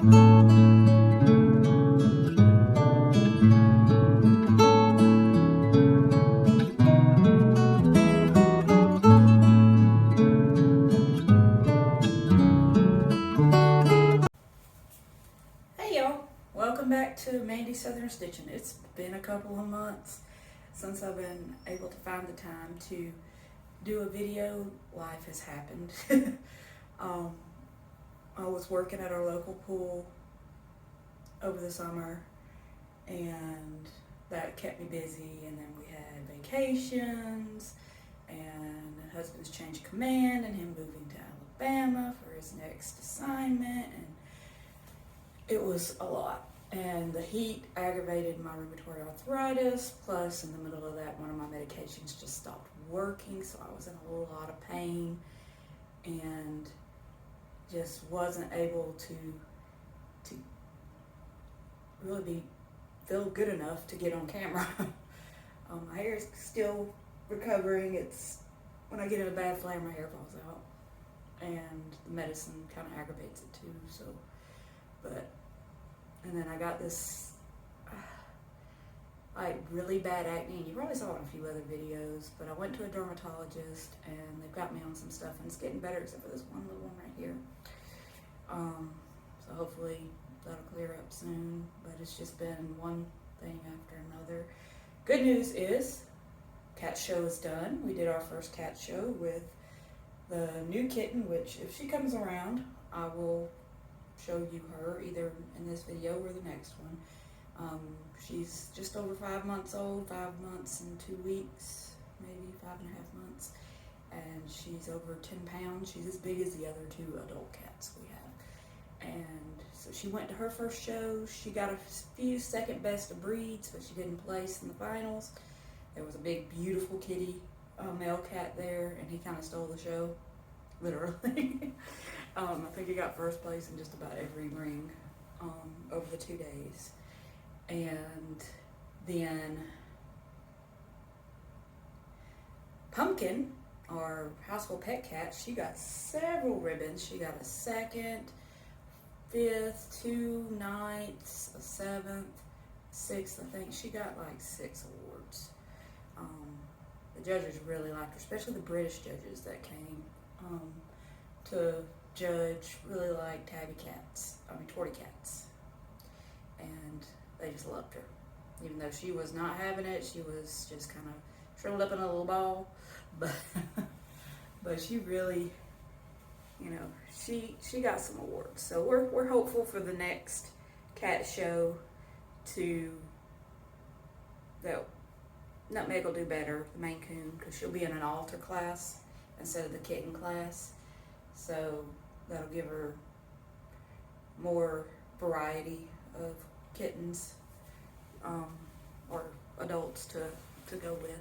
Hey y'all, welcome back to Mandy Southern Stitching. It's been a couple of months since I've been able to find the time to do a video. Life has happened. I was working at our local pool over the summer and that kept me busy, and then we had vacations and my husband's change of command and him moving to Alabama for his next assignment, and it was a lot. And the heat aggravated my rheumatoid arthritis, plus in the middle of that one of my medications just stopped working, so I was in a lot of pain and just wasn't able to really feel good enough to get on camera. My hair is still recovering. It's when I get in a bad flare, my hair falls out, and the medicine kind of aggravates it too. So, and then I got this like really bad acne, and you probably saw it in a few other videos, but I went to a dermatologist and they've got me on some stuff, and it's getting better except for this one little one right here. So hopefully that'll clear up soon, but it's just been one thing after another. Good news is cat show is done. We did our first cat show with the new kitten, which if she comes around, I will show you her either in this video or the next one. She's just over 5 months old, 5 months and 2 weeks, maybe 5.5 months, and she's over 10 pounds. She's as big as the other 2 adult cats we have. And so she went to her first show. She got a few second best of breeds, but she didn't place in the finals. There was a big beautiful kitty male cat there, and he kind of stole the show, literally. I think he got first place in just about every ring over the 2 days. And then Pumpkin, our household pet cat, she got several ribbons. She got a 2nd, 5th, 2 9ths, a 7th, 6th, I think. She got like 6 awards. The judges really liked her, especially the British judges that came to judge really liked tortie cats, and they just loved her. Even though she was not having it, she was just kind of shriveled up in a little ball, but she really, she got some awards. So we're hopeful for the next cat show that Nutmeg will do better, the Maine Coon, because she'll be in an alter class instead of the kitten class. So that'll give her more variety of kittens or adults to go with.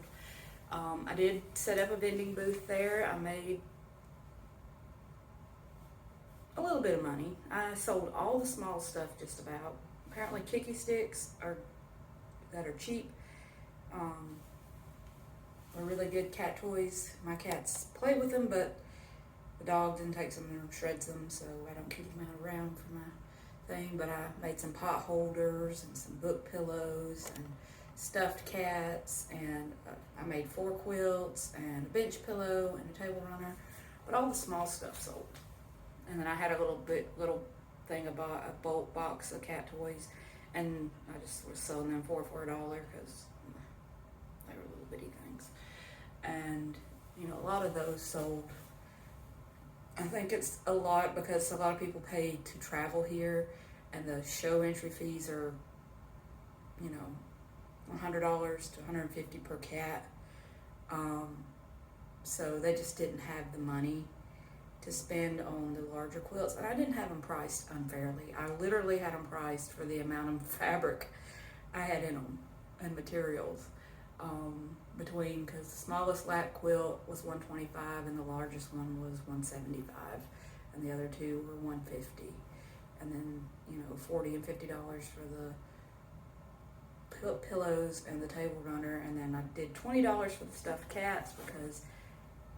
I did set up a vending booth there. I made a little bit of money. I sold all the small stuff just about. Apparently kicky sticks that are cheap are really good cat toys. My cats play with them, but the dog then takes them and shreds them, so I don't keep them around for my thing. But I made some pot holders and some book pillows and stuffed cats, and I made 4 quilts and a bench pillow and a table runner, but all the small stuff sold. And then I had a little thing about a bulk box of cat toys, and I just was selling them for $1 because they were little bitty things. And a lot of those sold. I think it's a lot because a lot of people pay to travel here, and the show entry fees are $100 to $150 per cat. So they just didn't have the money to spend on the larger quilts, and I didn't have them priced unfairly. I literally had them priced for the amount of fabric I had in them and materials. Because the smallest lap quilt was $125 and the largest one was $175, and the other 2 were $150, and then $40 and $50 for the pillows and the table runner, and then I did $20 for the stuffed cats because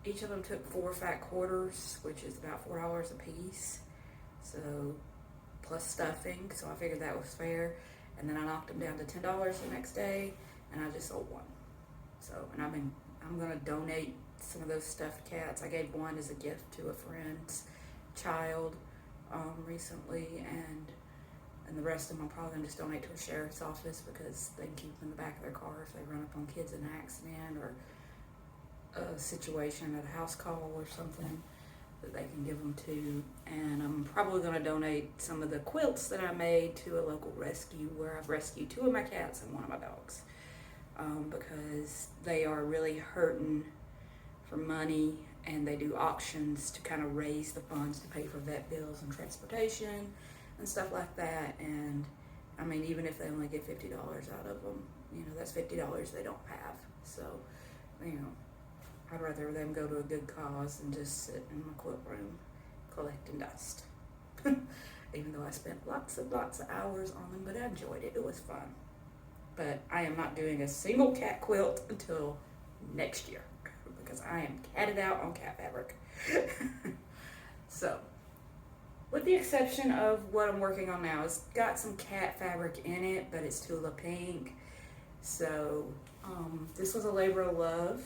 each of them took 4 fat quarters, which is about $4 a piece. So plus stuffing, so I figured that was fair. And then I knocked them down to $10 the next day, and I just sold one. So, and I'm gonna donate some of those stuffed cats. I gave one as a gift to a friend's child recently, and the rest of them I'm probably gonna just donate to a sheriff's office because they can keep them in the back of their car if they run up on kids in an accident or a situation at a house call or something that they can give them to. And I'm probably going to donate some of the quilts that I made to a local rescue where I've rescued 2 of my cats and 1 of my dogs, because they are really hurting for money, and they do auctions to kind of raise the funds to pay for vet bills and transportation and stuff like that. And I mean, even if they only get $50 out of them, you know, that's $50 they don't have. So, you know, I'd rather them go to a good cause than just sit in my quilt room collecting dust. Even though I spent lots of hours on them, but I enjoyed it. It was fun. But I am not doing a single cat quilt until next year because I am catted out on cat fabric. So, with the exception of what I'm working on now, it's got some cat fabric in it, but it's Tula pink. So, this was a labor of love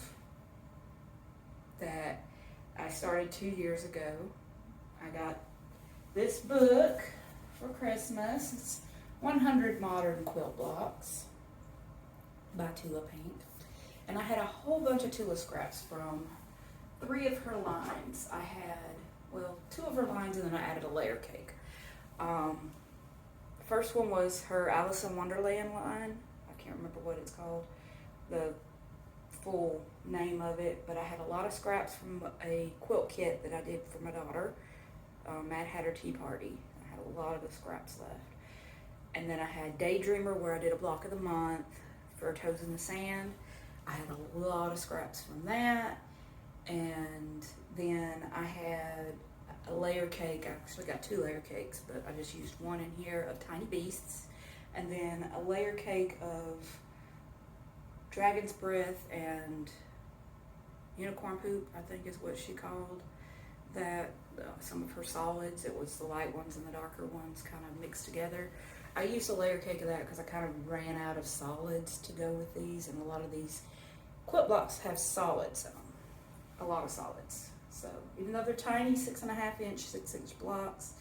that I started 2 years ago. I got this book for Christmas. It's 100 Modern Quilt Blocks by Tula Paint. And I had a whole bunch of Tula scraps from 3 of her lines. I had, well, 2 of her lines, and then I added a layer cake. First one was her Alice in Wonderland line. I can't remember what it's called, the full name of it, but I had a lot of scraps from a quilt kit that I did for my daughter, Mad Hatter Tea Party. I had a lot of the scraps left. And then I had Daydreamer, where I did a block of the month for Toes in the Sand. I had a lot of scraps from that. And then I had a layer cake. I actually got 2 layer cakes, but I just used 1 in here of Tiny Beasts. And then a layer cake of Dragon's Breath and Unicorn Poop, I think is what she called that. Some of her solids, it was the light ones and the darker ones kind of mixed together. I used a layer cake of that because I kind of ran out of solids to go with these, and a lot of these quilt blocks have solids in them, a lot of solids. So even though they're tiny 6.5 inch, 6 inch blocks,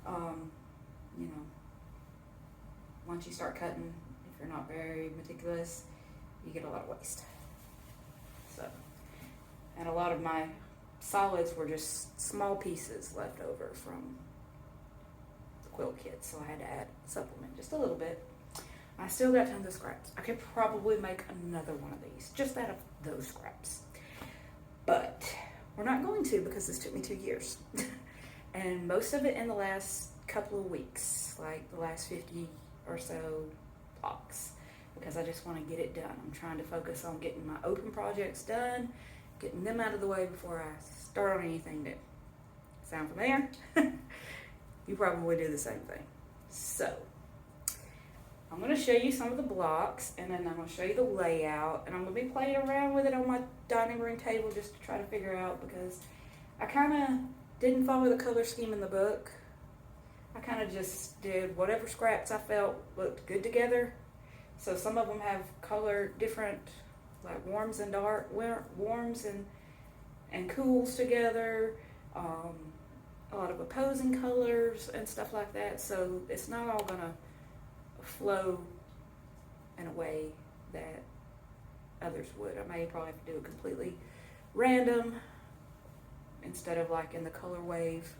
you know, once you start cutting, if you're not very meticulous, you get a lot of waste. So, and a lot of my solids were just small pieces left over from the quilt kit, so I had to add supplement just a little bit. I still got tons of scraps. I could probably make another one of these just out of those scraps, but we're not going to because this took me 2 years and most of it in the last couple of weeks, like the last 50 or so blocks, because I just want to get it done. I'm trying to focus on getting my open projects done, getting them out of the way before I start on anything new. Sound familiar? You probably do the same thing. So, I'm going to show you some of the blocks, and then I'm going to show you the layout, and I'm going to be playing around with it on my dining room table just to try to figure out, because I kind of didn't follow the color scheme in the book. I kind of just did whatever scraps I felt looked good together. So some of them have color different, like warms and dark, warms and cools together, a lot of opposing colors and stuff like that. So it's not all gonna flow in a way that others would. I may probably have to do it completely random instead of like in the color wave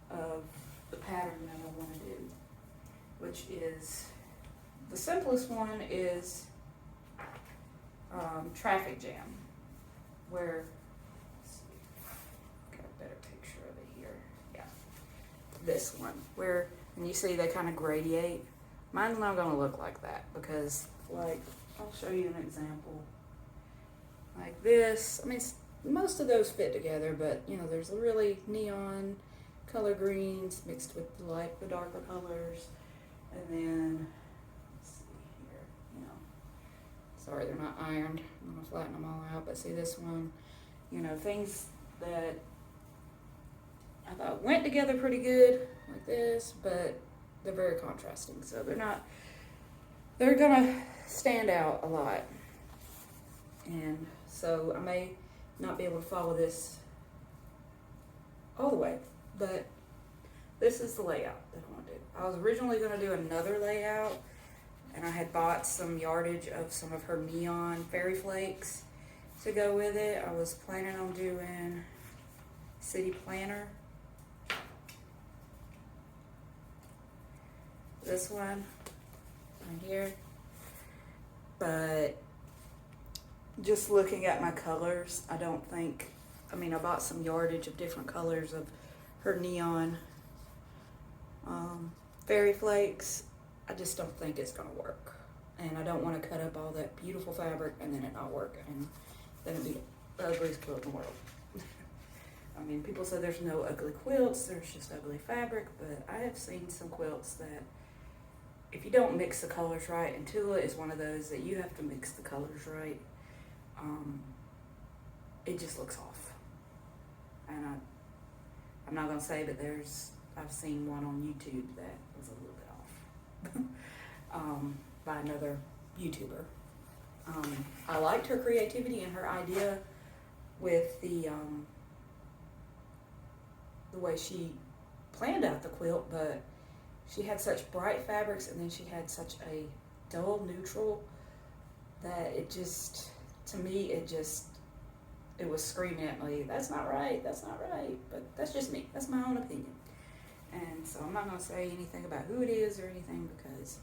of the pattern that I want to do, which is, the simplest one is traffic jam, where, let's see, got a better picture of it here. Yeah, this one, where, and you see they kind of gradiate. Mine's not going to look like that because, like, I'll show you an example. Like this, I mean, most of those fit together, but you know, there's really neon color greens mixed with the darker colors, and then sorry, they're not ironed. I'm gonna flatten them all out, but see this one, you know, things that I thought went together pretty good like this, but they're very contrasting, so they're gonna stand out a lot. And so I may not be able to follow this all the way, but this is the layout that I want to do. I was originally going to do another layout, and I had bought some yardage of some of her neon fairy flakes to go with it. I was planning on doing City Planner. This one right here. But just looking at my colors, I bought some yardage of different colors of her neon fairy flakes. I just don't think it's gonna work, and I don't want to cut up all that beautiful fabric and then it not work, and then it'd be the ugliest quilt in the world. I mean, people say there's no ugly quilts, there's just ugly fabric, but I have seen some quilts that if you don't mix the colors right, and Tula is one of those that you have to mix the colors right, it just looks off. And I'm not gonna say, but I've seen one on YouTube that was a little bit off by another YouTuber. I liked her creativity and her idea with the way she planned out the quilt, but she had such bright fabrics and then she had such a dull neutral that it just, to me, it was screaming at me, that's not right, but that's just me, that's my own opinion. And so I'm not going to say anything about who it is or anything, because,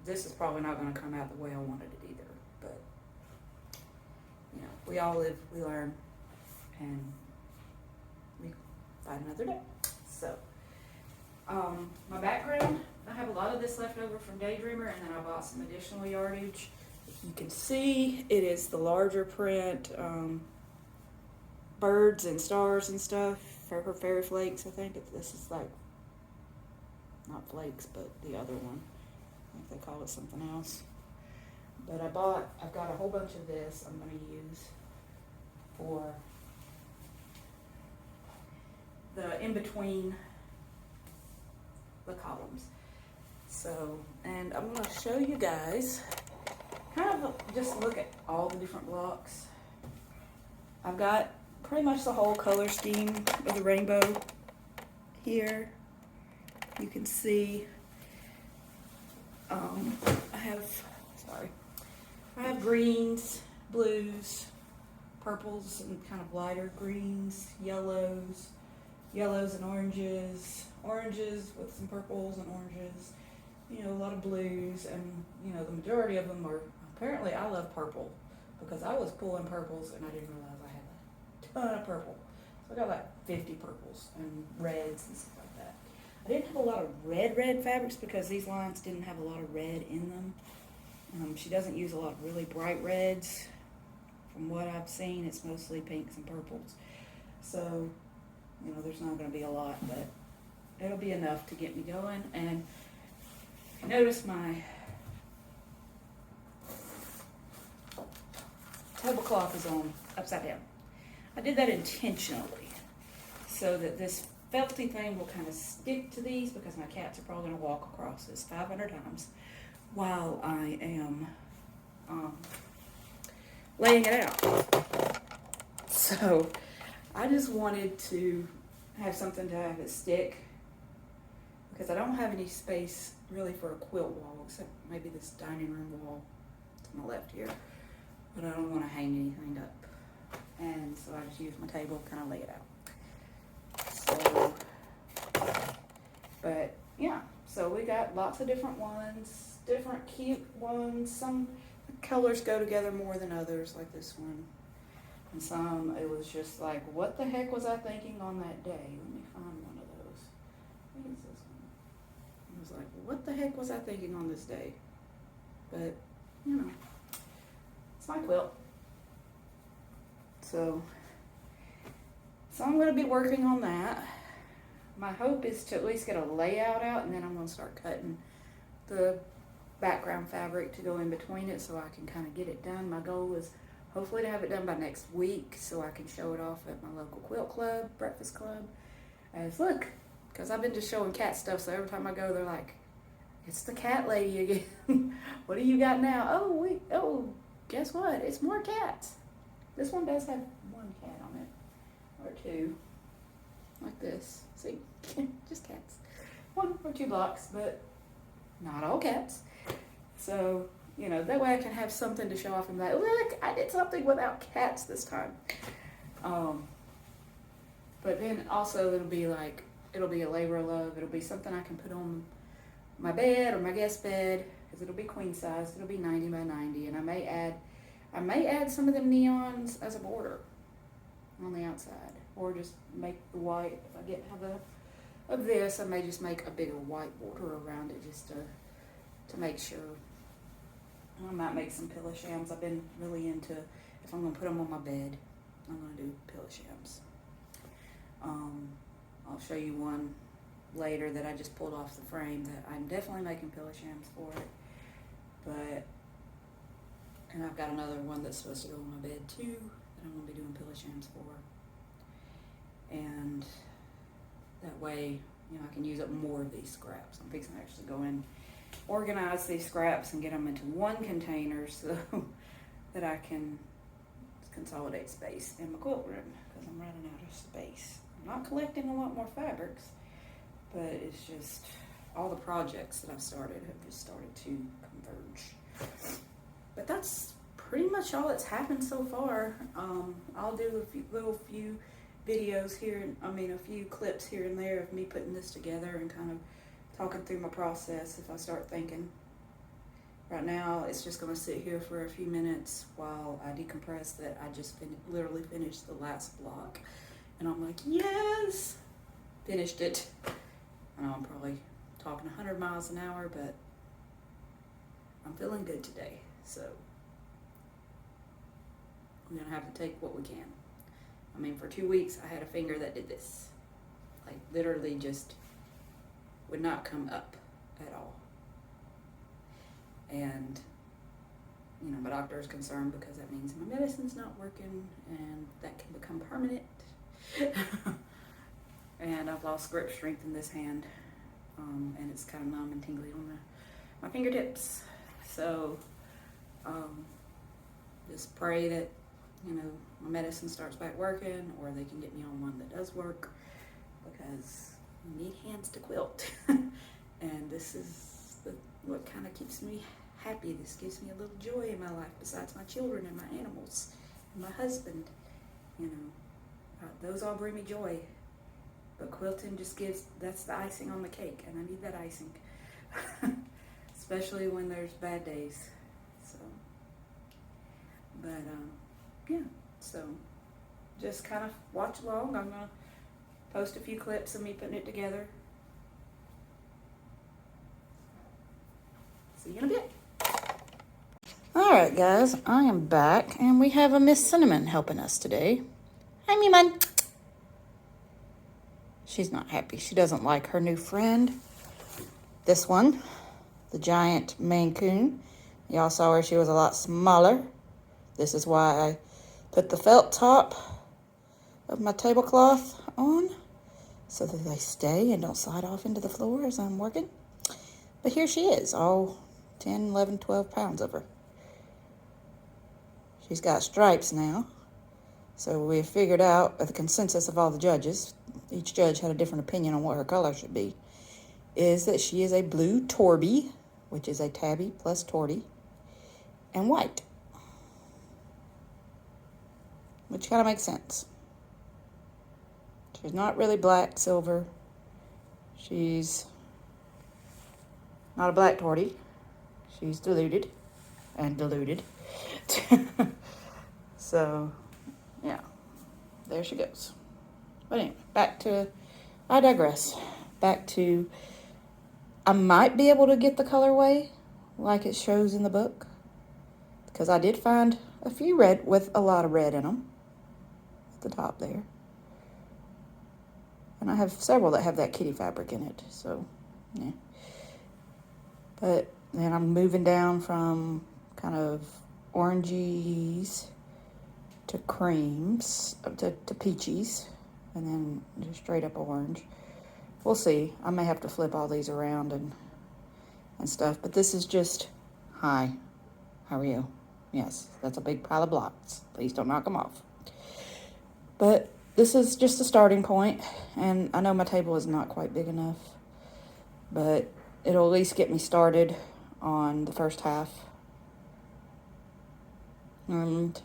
this is probably not going to come out the way I wanted it either. But, we all live, we learn, and we find another day. So, my background, I have a lot of this left over from Daydreamer, and then I bought some additional yardage. If you can see, it is the larger print, birds and stars and stuff for her fairy flakes. I think this is like, not flakes, but the other one. I think they call it something else. But I've got a whole bunch of this I'm going to use for the in-between the columns. So, and I'm going to show you guys, kind of just look at all the different blocks. I've got pretty much the whole color scheme of the rainbow here. You can see I have greens, blues, purples, and kind of lighter greens, yellows and oranges with some purples and oranges, a lot of blues, and the majority of them are, apparently I love purple, because I was pulling purples and I didn't realize I had a ton of purple. So I got like 50 purples and reds and stuff like that. I didn't have a lot of red fabrics because these lines didn't have a lot of red in them. She doesn't use a lot of really bright reds. From what I've seen, it's mostly pinks and purples. So, there's not going to be a lot, but it'll be enough to get me going. And if you notice, my tablecloth is on upside down. I did that intentionally so that this felty thing will kind of stick to these, because my cats are probably going to walk across this 500 times while I am laying it out. So I just wanted to have something to have it stick, because I don't have any space really for a quilt wall, except maybe this dining room wall to my left here, but I don't want to hang anything up. And so I just use my table, kind of lay it out. So, but yeah, so we got lots of different ones, different cute ones. Some colors go together more than others, like this one. And some, it was just like, what the heck was I thinking on that day? Let me find one of those. What is this one? It was like, what the heck was I thinking on this day? But, it's my quilt. So I'm going to be working on that. My hope is to at least get a layout out, and then I'm going to start cutting the background fabric to go in between it so I can kind of get it done. My goal is hopefully to have it done by next week so I can show it off at my local quilt club, breakfast club. As look, because I've been just showing cat stuff, so every time I go, they're like, it's the cat lady again. What do you got now? Oh, guess what? It's more cats. This one does have one cat on it, or two, like this. See, just cats. 1 or 2 blocks, but not all cats. So, you know, that way I can have something to show off and be like, look, I did something without cats this time. But then also it'll be a labor of love. It'll be something I can put on my bed or my guest bed, because it'll be queen size. It'll be 90 by 90, and I may add some of them neons as a border on the outside, or just make the white. If I get of this, I may just make a bigger white border around it, just to make sure. I might make some pillow shams. I've been really into, if I'm gonna put them on my bed, I'm gonna do pillow shams. I'll show you one later that I just pulled off the frame that I'm definitely making pillow shams for it. And I've got another one that's supposed to go on my bed too that I'm gonna be doing pillow shams for. And that way, you know, I can use up more of these scraps. I'm fixing to actually go in, organize these scraps and get them into one container so that I can consolidate space in my quilt room, because I'm running out of space. I'm not collecting a lot more fabrics, but it's just all the projects that I've started have just started to converge. But that's pretty much all that's happened so far. I'll do a few videos here, a few clips here and there of me putting this together and kind of talking through my process if I start thinking. Right now, it's just going to sit here for a few minutes while I decompress that I just literally finished the last block. And I'm like, yes! Finished it. I know I'm probably talking 100 miles an hour, but I'm feeling good today. So I'm going to have to take what we can. For 2 weeks, I had a finger that did this. Like, literally just would not come up at all. And, you know, my doctor is concerned because that means my medicine's not working, and that can become permanent. And I've lost grip strength in this hand, and it's kind of numb and tingly on my fingertips. So, just pray that, you know, my medicine starts back working, or they can get me on one that does work, because I need hands to quilt. And this is what kind of keeps me happy. This gives me a little joy in my life, besides my children and my animals and my husband. You know, those all bring me joy. But quilting just that's the icing on the cake, and I need that icing. Especially when there's bad days. So, but yeah, so just kind of watch along. I'm gonna post a few clips of me putting it together. See you in a bit. Alright guys, I am back, and we have a Miss Cinnamon helping us today. Hi Miman. She's not happy. She doesn't like her new friend. This one, the giant Maine Coon. Y'all saw her, she was a lot smaller. This is why I put the felt top of my tablecloth on, so that they stay and don't slide off into the floor as I'm working. But here she is, all 10, 11, 12 pounds of her. She's got stripes now. So we figured out, with the consensus of all the judges, each judge had a different opinion on what her color should be, is that she is a blue Torby, which is a tabby plus torty, and white. Which kind of makes sense. She's not really black, silver. She's not a black torty. She's diluted and diluted. So, yeah, there she goes. But anyway, I digress. Back to, I might be able to get the colorway like it shows in the book, because I did find a few red with a lot of red in them at the top there. And I have several that have that kitty fabric in it, so, yeah. But then I'm moving down from kind of oranges to creams, to peaches, and then just straight up orange. we'll see. I may have to flip all these around and stuff, but this is just, hi, how are you? Yes, that's a big pile of blocks. Please don't knock them off. But this is just a starting point, and I know my table is not quite big enough, but it'll at least get me started on the first half. And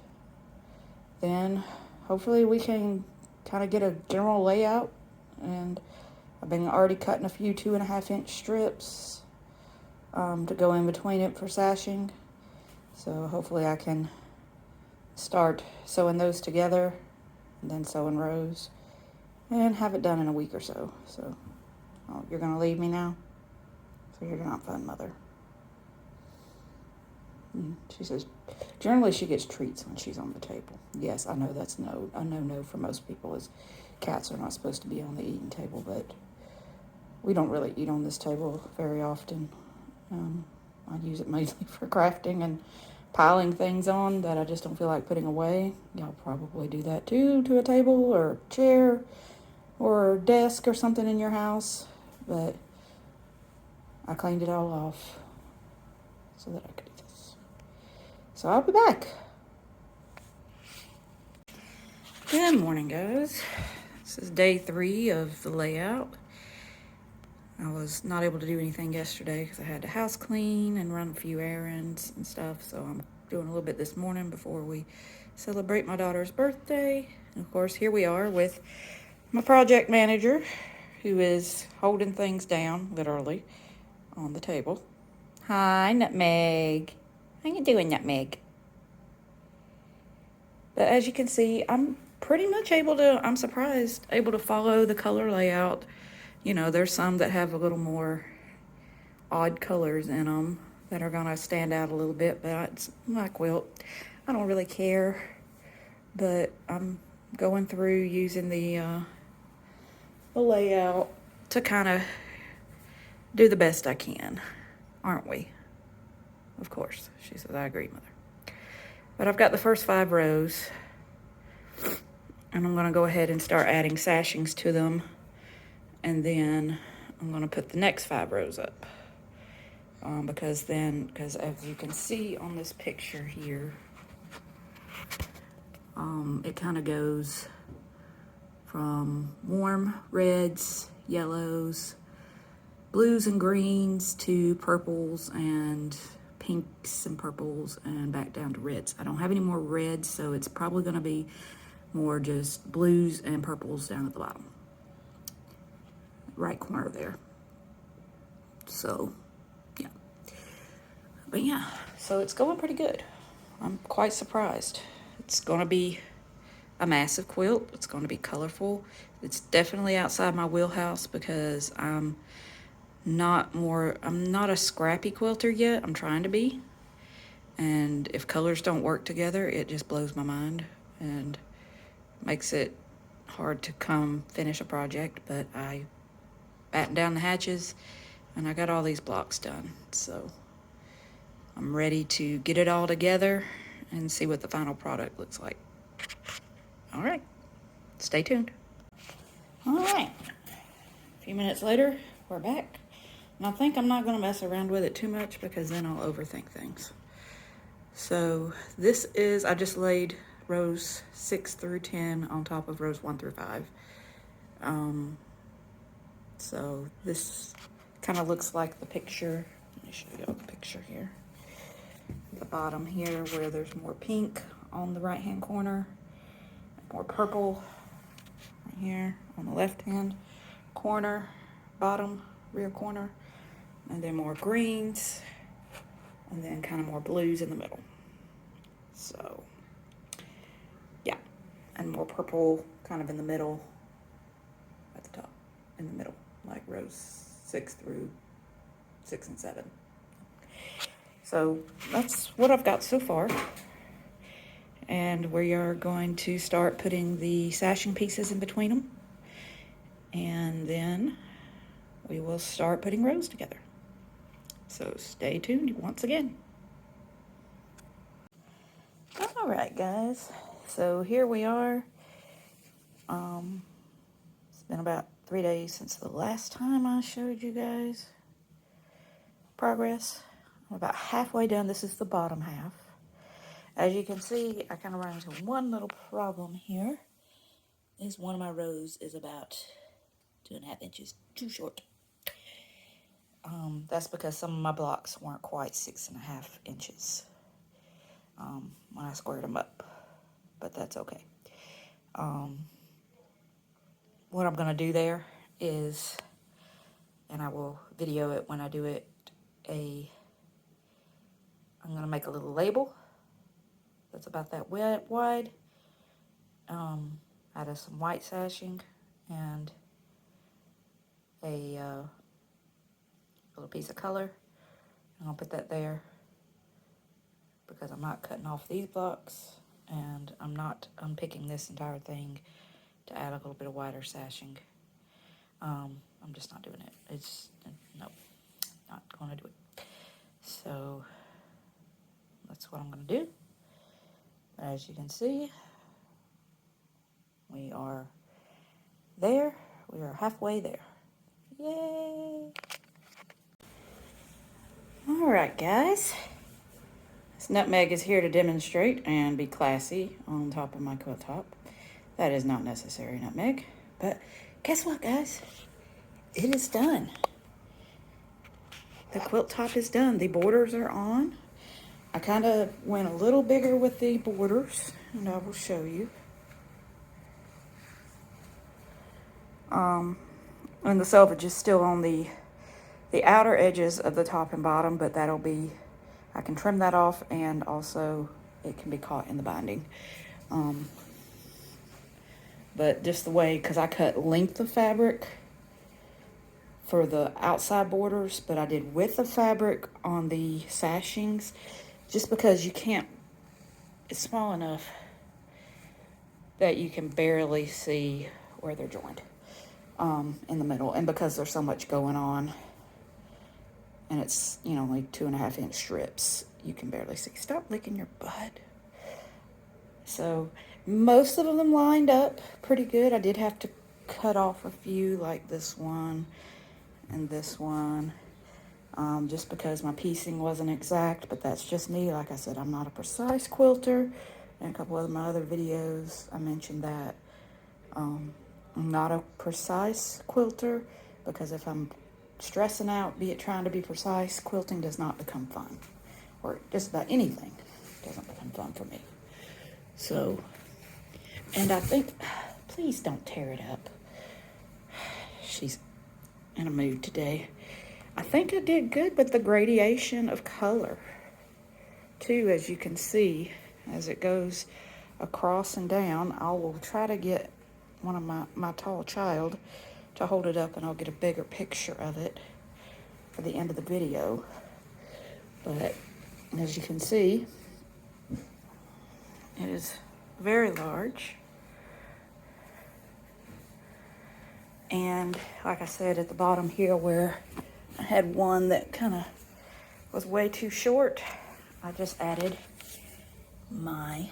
then hopefully we can kind of get a general layout, and I've been already cutting a few 2.5-inch strips to go in between it for sashing. So hopefully I can start sewing those together and then sew in rows and have it done in a week or so. So, oh, you're gonna leave me now? So you're not fun, Mother. She says, generally she gets treats when she's on the table. Yes, I know that's a no for most people, is cats are not supposed to be on the eating table, but we don't really eat on this table very often. I use it mainly for crafting and piling things on that I just don't feel like putting away. Y'all probably do that too, to a table or a chair or a desk or something in your house, but I cleaned it all off so that I could do this. So I'll be back. Good morning, guys. This is day 3 of the layout. I was not able to do anything yesterday because I had to house clean and run a few errands and stuff, so I'm doing a little bit this morning before we celebrate my daughter's birthday. And of course, here we are with my project manager, who is holding things down, literally, on the table. Hi, Nutmeg. How you doing, Nutmeg? But as you can see, I'm pretty much I'm surprised, able to follow the color layout. You know, there's some that have a little more odd colors in them that are gonna stand out a little bit, but it's my quilt. I don't really care, but I'm going through using the layout to kind of do the best I can, aren't we? Of course, she says, I agree, Mother. But I've got the first 5 rows, and I'm gonna go ahead and start adding sashings to them, and then I'm gonna put the next 5 rows up. Because as you can see on this picture here, it kind of goes from warm reds, yellows, blues and greens to purples and pinks and purples and back down to reds. I don't have any more reds, so it's probably going to be more just blues and purples down at the bottom. Right corner there. So, yeah. But yeah, so it's going pretty good. I'm quite surprised. It's going to be a massive quilt. It's going to be colorful. It's definitely outside my wheelhouse because I'm not a scrappy quilter yet. I'm trying to be. And if colors don't work together, it just blows my mind and makes it hard to finish a project. But I batten down the hatches and I got all these blocks done. So I'm ready to get it all together and see what the final product looks like. All right, stay tuned. All right, a few minutes later, we're back. And I think I'm not gonna mess around with it too much because then I'll overthink things. So this is, I just laid rows 6 through 10 on top of rows 1 through 5. So this kind of looks like the picture. Let me show you the picture here. The bottom here where there's more pink on the right hand corner, more purple right here on the left hand corner, bottom rear corner, and then more greens, and then kind of more blues in the middle. So yeah, and more purple kind of in the middle at the top, in the middle, like rows 6 through 6 and 7. So that's what I've got so far. And we are going to start putting the sashing pieces in between them. And then we will start putting rows together. So stay tuned once again. All right, guys. So here we are. It's been about 3 days since the last time I showed you guys progress. I'm about halfway done. This is the bottom half. As you can see, I kind of run into one little problem here. Is one of my rows is about 2.5 inches too short. That's because some of my blocks weren't quite 6.5 inches when I squared them up, but that's okay. What I'm going to do there is, and I will video it when I do it, I'm going to make a little label that's about that wide, out of some white sashing and a little piece of color. I'm going to put that there because I'm not cutting off these blocks, and I'm not unpicking this entire thing to add a little bit of wider sashing. I'm just not doing it. No, not going to do it. So that's what I'm going to do. As you can see, we are there. We are halfway there. Yay! Alright, guys. This nutmeg is here to demonstrate and be classy on top of my quilt top. That is not necessary, nutmeg. But guess what, guys? It is done. The quilt top is done. The borders are on. I kind of went a little bigger with the borders, and I will show you. And the selvage is still on the outer edges of the top and bottom, but that'll be, I can trim that off, and also it can be caught in the binding. But just the way, because I cut length of fabric for the outside borders, but I did width of fabric on the sashings, just because you can't, it's small enough that you can barely see where they're joined in the middle. And because there's so much going on, and it's, you know, like 2.5 inch strips, you can barely see. Stop licking your butt. So most of them lined up pretty good. I did have to cut off a few, like this one and this one, just because my piecing wasn't exact, but that's just me. Like I said, I'm not a precise quilter. In a couple of my other videos, I mentioned that. I'm not a precise quilter, because if I'm stressing out, be it trying to be precise, quilting does not become fun. Or just about anything doesn't become fun for me. So, and I think, please don't tear it up. She's in a mood today. I think I did good with the gradation of color, too, as you can see, as it goes across and down. I will try to get one of my tall child to hold it up, and I'll get a bigger picture of it for the end of the video. But as you can see, it is very large. And like I said, at the bottom here where I had one that kind of was way too short, I just added my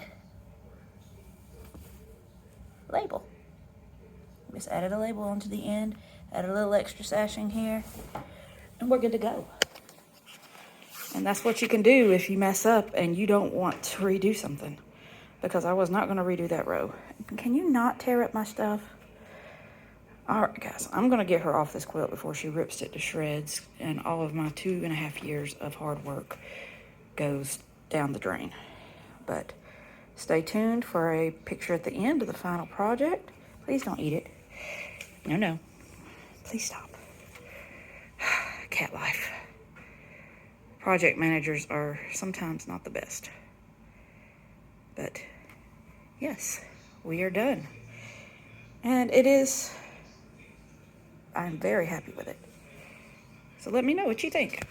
label. Just added a label onto the end, added a little extra sashing here, and we're good to go. And that's what you can do if you mess up and you don't want to redo something, because I was not going to redo that row. Can you not tear up my stuff? All right, guys, I'm going to get her off this quilt before she rips it to shreds, and all of my 2.5 years of hard work goes down the drain. But stay tuned for a picture at the end of the final project. Please don't eat it. No. Please stop. Cat life. Project managers are sometimes not the best. But yes, we are done. And it is, I'm very happy with it. So let me know what you think.